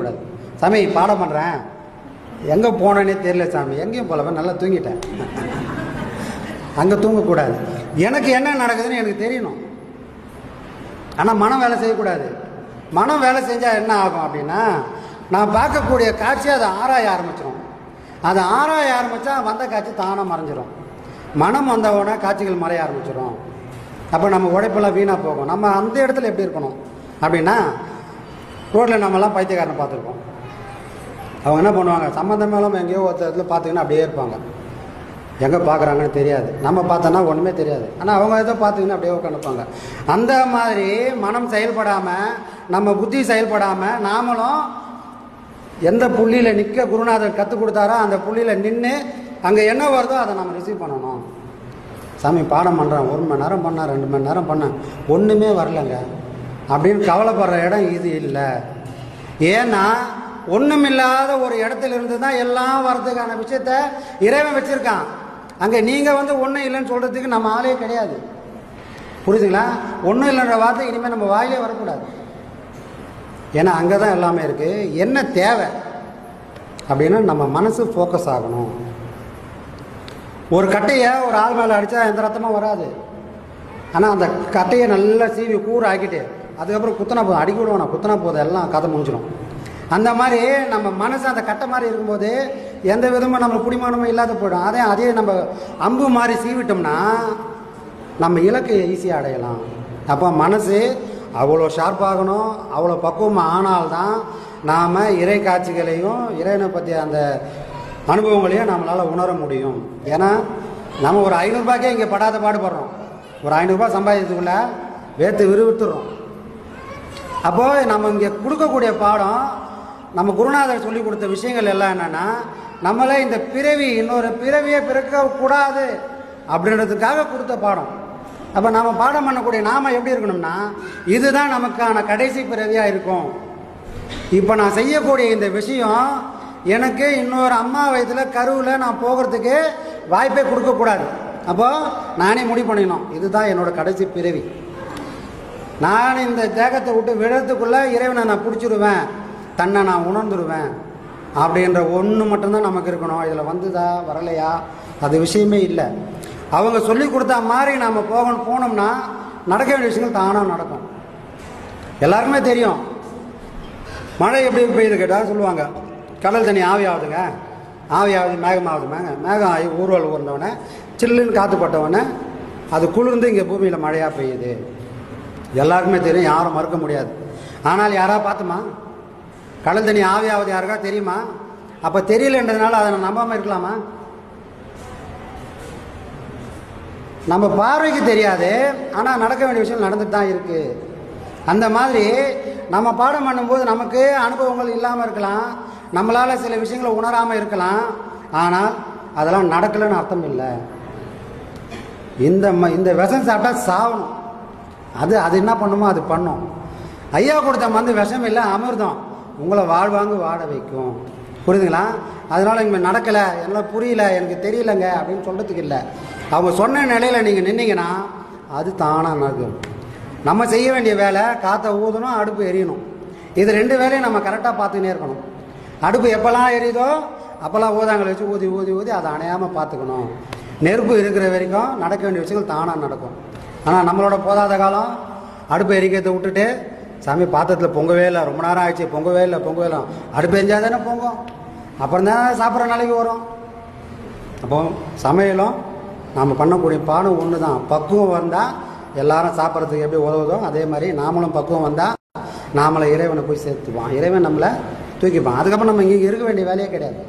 கூடாது. சாமி பாடம் பண்ணுறேன், எங்கே போனேன்னே தெரியல சாமி, எங்கேயும் போலவன் நல்லா தூங்கிட்டேன். அங்கே தூங்கக்கூடாது. எனக்கு என்ன நடக்குதுன்னு எனக்கு தெரியணும். ஆனால் மனம் வேலை செய்யக்கூடாது. மனம் வேலை செஞ்சால் என்ன ஆகும் அப்படின்னா, நான் பார்க்கக்கூடிய காட்சியை அதை ஆராய ஆரம்பிச்சிடும். அதை ஆராய ஆரம்பித்தா வந்த காட்சி தானாக மறைஞ்சிடும். மனம் வந்தவுடனே காட்சிகள் மறைய ஆரம்பிச்சிடும். அப்போ நம்ம உழைப்பெல்லாம் வீணாக போகும். நம்ம அந்த இடத்துல எப்படி இருக்கணும் அப்படின்னா, ரோட்டில் நம்மலாம் பைத்தியக்காரனை பார்த்துருக்கோம். அவங்க என்ன பண்ணுவாங்க, சம்மந்தமெல்லாம் எங்கேயோ ஒருத்தர் பார்த்திங்கன்னா அப்படியே இருப்பாங்க. எங்கே பார்க்குறாங்கன்னு தெரியாது. நம்ம பார்த்தோன்னா ஒன்றுமே தெரியாது. ஆனால் அவங்க எதோ பார்த்திங்கன்னா அப்படியே உட்காந்துப்பாங்க. அந்த மாதிரி மனம் செயல்படாமல், நம்ம புத்தி செயல்படாமல், நாமளும் எந்த புள்ளியில் நிற்க குருநாதர் கற்றுக் கொடுத்தாரோ அந்த புள்ளியில் நின்று அங்கே என்ன வருதோ அதை நம்ம ரிசீவ் பண்ணணும். சாமி பாடம் பண்ணுறேன், 1 மணி நேரம் பண்ணேன், 2 மணி நேரம் பண்ணேன், ஒன்றுமே வரலைங்க அப்படின்னு கவலைப்படுற இடம் இது இல்லை. ஏன்னா ஒன்றுமில்லாத ஒரு இடத்துல இருந்து தான் எல்லாம் வர்றதுக்கான விஷயத்த இறைவன் வச்சுருக்கான். அங்கே நீங்கள் ஒன்றும் இல்லைன்னு சொல்கிறதுக்கு நம்ம ஆளே கிடையாது. புரியுதுங்களா? ஒன்றும் இல்லைன்ற வார்த்தை இனிமேல் நம்ம வாயிலே வரக்கூடாது. ஏன்னா அங்கே தான் எல்லாமே இருக்குது. என்ன தேவை அப்படின்னா நம்ம மனசு ஃபோக்கஸ் ஆகணும். ஒரு கட்டையை ஒரு ஆள் மேலே அடித்தா எந்த ரத்தமும் வராது. ஆனால் அந்த கட்டையை நல்லா சீவி கூறு ஆக்கிட்டு அதுக்கப்புறம் குத்தினா போதும், அடிக்க விடுவோம், குத்தினா போதும், எல்லாம் கதை முடிஞ்சிடும். அந்த மாதிரி நம்ம மனசு அந்த கட்டை மாதிரி இருக்கும்போது எந்த விதமும் நம்மளுக்கு குடிமானமும் இல்லாத போயிடும். அதே நம்ம அம்பு மாதிரி சீவிட்டோம்னா நம்ம இலக்கை ஈஸியாக அடையலாம். அப்போ மனசு அவ்வளோ ஷார்ப்பாகணும், அவ்வளோ பக்குவமாக ஆனால்தான் நாம் இறை காட்சிகளையும் இறைவனை பற்றிய அந்த அனுபவங்களையும் நம்மளால் உணர முடியும். ஏன்னா நம்ம ஒரு 500 ரூபாய்க்கே இங்கே படாத பாடுபடுறோம். ஒரு 500 ரூபாய் சம்பாதிக்கிறதுக்குள்ள வேத்து விறுவித்துறோம். அப்போது நம்ம இங்கே கொடுக்கக்கூடிய பாடம், நம்ம குருநாதர் சொல்லி கொடுத்த விஷயங்கள் எல்லாம் என்னென்னா, நம்மளே இந்த பிறவி இன்னொரு பிறவியை பிறக்கக்கூடாது அப்படின்றதுக்காக கொடுத்த பாடம். அப்போ நம்ம பாடம் பண்ணக்கூடிய நாம் எப்படி இருக்கணும்னா, இதுதான் நமக்கான கடைசி பிறவியாக இருக்கும். இப்போ நான் செய்யக்கூடிய இந்த விஷயம் எனக்கு இன்னொரு அம்மா வயதில் கருவில் நான் போகிறதுக்கு வாய்ப்பே கொடுக்கக்கூடாது. அப்போது நானே முடிவு பண்ணிடணும், இதுதான் என்னோடய கடைசி பிறவி. நான் இந்த தேகத்தை விட்டு விழறதுக்குள்ளே இறைவனை நான் பிடிச்சிடுவேன், தன்னை நான் உணர்ந்துடுவேன் அப்படின்ற ஒன்று மட்டும்தான் நமக்கு இருக்கணும். இதில் வந்துதா வரலையா அது விஷயமே இல்லை. அவங்க சொல்லி கொடுத்தா மாதிரி நாம் போனோம்னா நடக்க வேண்டிய விஷயங்கள் தானாக நடக்கும். எல்லாருக்குமே தெரியும், மழை எப்படி பெய்யுது கேட்டால் சொல்லுவாங்க, கடல் தண்ணி ஆவி ஆகுதுங்க, ஆவி ஆகுது, மேகம் ஆகுதுமாங்க. மேகம் ஆகி ஊர்வல் ஊர்ந்தவொடனே சில்லுன்னு காற்று பட்டவொடனே அது குளிர்ந்து இங்கே பூமியில் மழையாக பெய்யுது. எல்லாருக்குமே தெரியும், யாரும் மறுக்க முடியாது. ஆனால் யாராவது பார்த்துமா கடல் தண்ணி ஆவி ஆகுது யாருக்கா தெரியுமா? அப்போ தெரியலன்றதுனால அதை நம்பாமல் இருக்கலாமா? நம்ம பார்வைக்கு தெரியாது, ஆனால் நடக்க வேண்டிய விஷயம் நடந்துட்டு தான் இருக்குது. அந்த மாதிரி நம்ம பாடம் பண்ணும்போது நமக்கு அனுபவங்கள் இல்லாமல் இருக்கலாம், நம்மளால் சில விஷயங்களை உணராமல் இருக்கலாம். ஆனால் அதெல்லாம் நடக்கலைன்னு அர்த்தம் இல்லை. இந்த விஷம் சாப்பிட்டா சாகணும், அது என்ன பண்ணுமோ அது பண்ணும். ஐயா கொடுத்த விஷம் இல்லை, அமிர்தம் உங்களை வாழ்வாங்க வாழ வைக்கும். புரியுதுங்களா? அதனால் இங்கே நடக்கலை, என்னால் புரியல, எனக்கு தெரியலைங்க அப்படின்னு சொல்கிறதுக்கு இல்லை. அவங்க சொன்ன நிலையில் நீங்கள் நின்னீங்கன்னா அது தானாக நடக்கும். நம்ம செய்ய வேண்டிய வேலை காற்றை ஊதணும், அடுப்பு எரியணும். இது 2 வேலையும் நம்ம கரெக்டாக பார்த்துக்கினே இருக்கணும். அடுப்பு எப்போல்லாம் எரியுதோ அப்போல்லாம் ஊதாங்களை வச்சு ஊதி ஊதி ஊதி அதை அணையாமல் பார்த்துக்கணும். நெருப்பு இருக்கிற வரைக்கும் நடக்க வேண்டிய விஷயங்கள் தானாக நடக்கும். ஆனால் நம்மளோட போதாத காலம் அடுப்பு எரிக்கிறதை விட்டுட்டு, சாமி பாத்திரத்தில் பொங்கவே இல்லை, ரொம்ப நேரம் ஆயிடுச்சு, பொங்கவே இல்லை, அடுப்பு எரிஞ்சால் தானே பொங்கும், அப்புறம் தான் சாப்பிட்ற நாளைக்கு வரும். அப்போ சமையலும் நாம் பண்ணக்கூடிய பாடம் ஒன்று தான். பக்குவம் வந்தால் எல்லாரும் சாப்பிட்றதுக்கு எப்படி உதவுதோ அதே மாதிரி நாமளும் பக்குவம் வந்தால் நாமளை இறைவனை போய் சேர்த்துப்பான், இறைவன் நம்மளை தூக்கிப்பான். அதுக்கப்புறம் நம்ம இங்கே இருக்க வேண்டிய வேலையே கிடையாது.